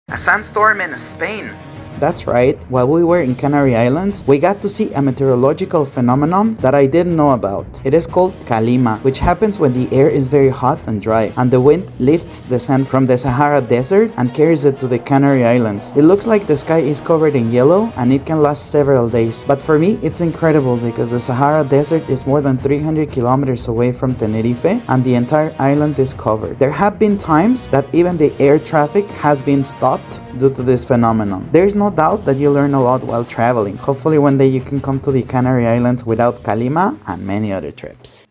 A sandstorm in Spain. That's right, while we were in Canary Islands, we got to see a meteorological phenomenon that I didn't know about. It is called calima, which happens when the air is very hot and dry, and the wind lifts the sand from the Sahara desert and carries it to the Canary Islands. It looks like the sky is covered in yellow, and it can last several days. But for me, it's incredible because the Sahara desert is more than 300 kilometers away from Tenerife, and the entire island is covered. There have been times that even the air traffic has been stopped due to this phenomenon. There is no doubt that you learn a lot while traveling. Hopefully one day you can come to the Canary Islands without calima and many other trips.